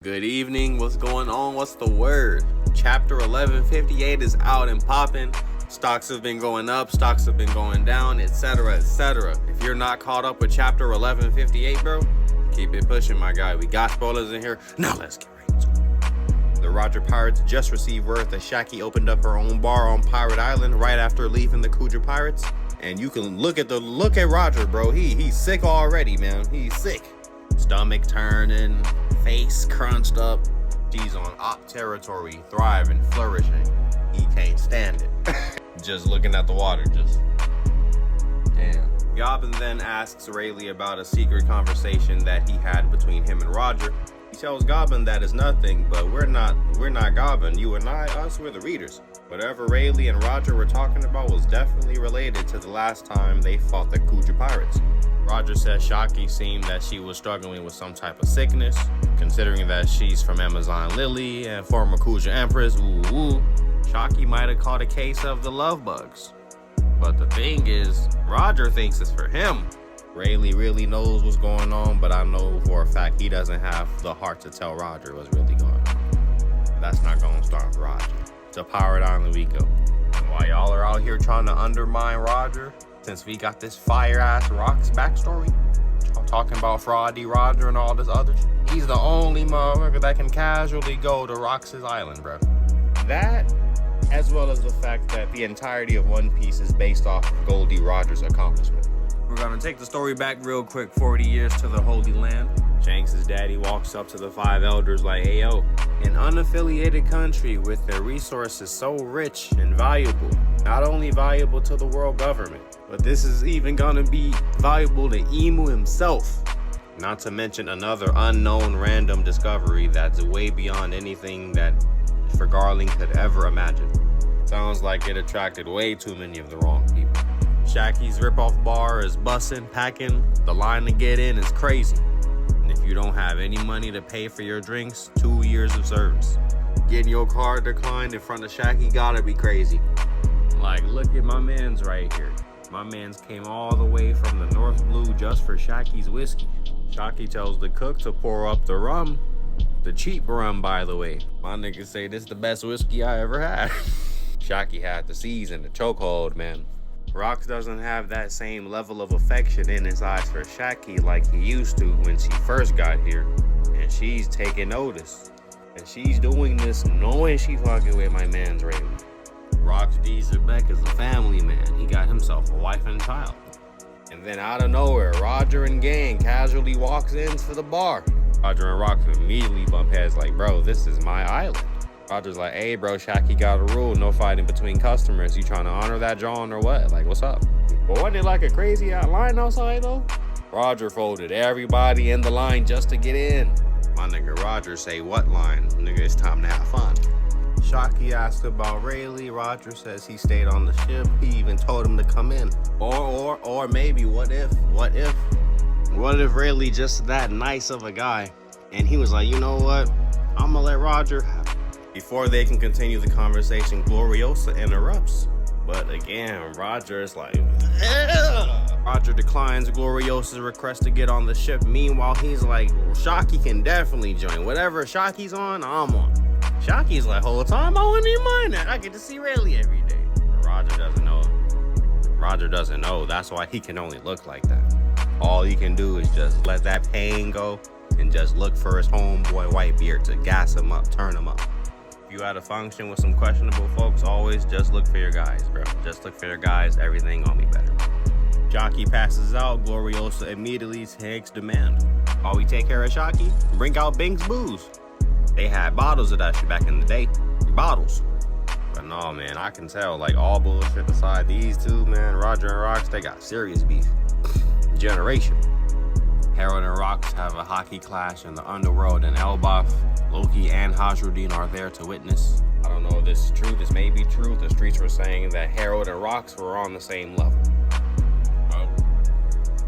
Good evening, what's going on? What's the word? Chapter 1158 is out and popping. Stocks have been going up, stocks have been going down, etc., etc. If you're not caught up with chapter 1158, bro, keep it pushing, my guy. We got spoilers in here. Now let's get right into it. The Roger Pirates just received word that Shaki opened up her own bar on Pirate Island right after leaving the Kuja Pirates. And you can look at Roger, bro. He's sick already, man. He's sick. Stomach turning, face crunched up. She's on op territory, thriving, flourishing. He can't stand it. Just looking at the water, just damn. Gobbin then asks Rayleigh about a secret conversation that he had between him and Roger. He tells Gobbin that it's nothing, but we're not Gobbin. You and us, we're the readers. Whatever Rayleigh and Roger were talking about was definitely related to the last time they fought the Kuja Pirates. Roger says Shaki seemed that she was struggling with some type of sickness, considering that she's from Amazon Lily and former Kuja Empress. Ooh. Shaki might have caught a case of the love bugs. But the thing is, Roger thinks it's for him. Rayleigh really knows what's going on, but I know for a fact he doesn't have the heart to tell Roger what's really going on. That's not gonna stop Roger. To Pirate Island we go. And while y'all are out here trying to undermine Roger, since we got this fire-ass Rox backstory, I'm talking about Fraudy Roger and all this other shit, he's the only motherfucker that can casually go to Rox's island, bro. That, as well as the fact that the entirety of One Piece is based off of Goldie Roger's accomplishment. We're gonna take the story back real quick 40 years to the Holy Land. Shanks' daddy walks up to the five elders like, hey yo, an unaffiliated country with their resources so rich and valuable, not only valuable to the world government, but this is even gonna be valuable to Imu himself. Not to mention another unknown random discovery that's way beyond anything that Fergarling could ever imagine. Sounds like it attracted way too many of the wrong people. Shaki's ripoff bar is bussin', packing. The line to get in is crazy. And if you don't have any money to pay for your drinks, 2 years of service. Getting your card declined in front of Shaki gotta be crazy. Like, look at my mans right here. My mans came all the way from the North Blue just for Shaki's whiskey. Shaki tells the cook to pour up the rum. The cheap rum, by the way. My niggas say this is the best whiskey I ever had. Shaki had the season, the chokehold, man. Rox doesn't have that same level of affection in his eyes for Shaki like he used to when she first got here. And she's taking notice. And she's doing this knowing she fucking with my man's Rayleigh. Rox D. Zebek is a family man. He got himself a wife and child. And then out of nowhere, Roger and gang casually walks into the bar. Roger and Rox immediately bump heads like, bro, this is my island. Roger's like, hey, bro, Shaki got a rule, no fighting between customers. You trying to honor that, John, or what? Like, what's up? But wasn't it like a crazy line outside, though? Roger folded everybody in the line just to get in. My nigga Roger say, what line? Nigga, it's time to have fun. Shaki asked about Rayleigh. Roger says he stayed on the ship. He even told him to come in. Or maybe, what if Rayleigh just that nice of a guy? And he was like, you know what? I'm gonna let Roger have it. Before they can continue the conversation, Gloriosa interrupts. But again, Roger is like, ugh. Roger declines Gloriosa's request to get on the ship. Meanwhile, he's like, well, Shaki can definitely join. Whatever Shaki's on, I'm on. Shaki's like, whole time, I wouldn't even mind that. I get to see Rayleigh every day. But Roger doesn't know. Roger doesn't know. That's why he can only look like that. All he can do is just let that pain go and just look for his homeboy Whitebeard to gas him up, turn him up. If you at a function with some questionable folks, always just look for your guys, bro. Just look for your guys. Everything gonna be better. Shaki passes out. Gloriosa immediately takes demand. While we take care of Shaki, bring out Bink's booze. They had bottles of that shit back in the day. Bottles. But no, man, I can tell, like, all bullshit aside, these two, man, Roger and Rox, they got serious beef. Generation. Harold and Rox have a hockey clash in the underworld, and Elbaf, Loki, and Hajruddin are there to witness. I don't know if this is true. This may be true. The streets were saying that Harold and Rox were on the same level.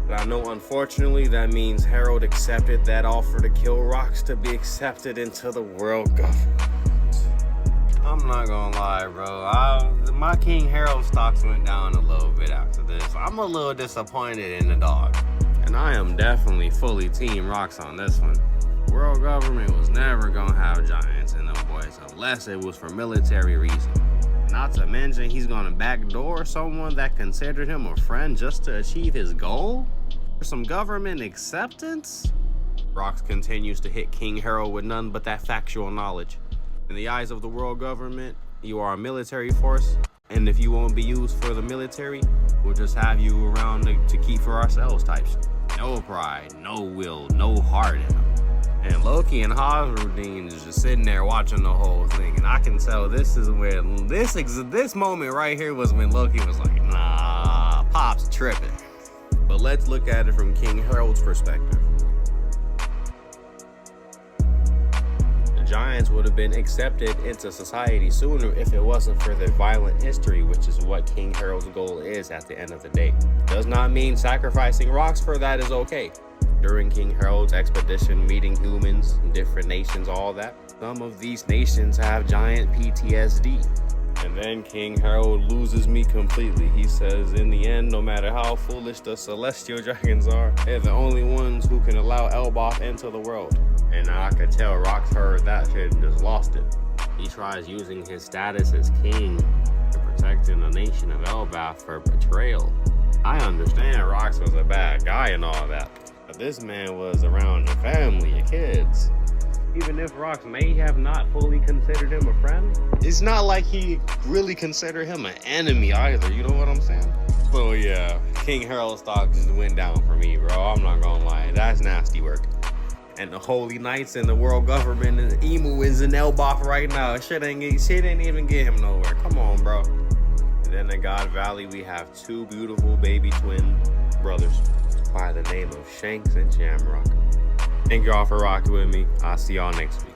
But I know, unfortunately, that means Harold accepted that offer to kill Rox to be accepted into the world government. I'm not gonna lie, bro. My King Harold stocks went down a little bit after this. I'm a little disappointed in the dog. And I am definitely fully Team Rox on this one. World government was never have giants in them boys unless it was for military reasons. Not to mention he's gonna backdoor someone that considered him a friend just to achieve his goal? For some government acceptance? Rox continues to hit King Harold with none but that factual knowledge. In the eyes of the world government, you are a military force, and if you won't be used for the military, we'll just have you around to keep for ourselves type shit. No pride, no will, no heart in them. And Loki and Hasrudin is just sitting there watching the whole thing, and I can tell this is when this moment right here was when Loki was like, nah, Pop's tripping. But let's look at it from King Harold's perspective. Giants would have been accepted into society sooner if it wasn't for their violent history, which is what King Harold's goal is at the end of the day. Does not mean sacrificing Rox for that is okay. During King Harold's expedition, meeting humans, different nations, all that, some of these nations have giant PTSD. And then King Harold loses me completely. He says, in the end, no matter how foolish the celestial dragons are, they're the only ones who can allow Elbaf into the world. And I could tell Rox heard that shit and just lost it. He tries using his status as king to protecting the nation of Elbaf for betrayal. I understand Rox was a bad guy and all that, but this man was around your family, your kids. Even if Rox may have not fully considered him a friend, it's not like he really considered him an enemy either, you know what I'm saying? So yeah, King Harold's stock just went down for me, bro. I'm not gonna lie, that's nasty work. And the Holy Knights and the world government and Emu is in Elbaf right now. Shit ain't even get him nowhere. Come on, bro. And then in God Valley, we have two beautiful baby twin brothers by the name of Shanks and Shamrock. Thank y'all for rocking with me. I'll see y'all next week.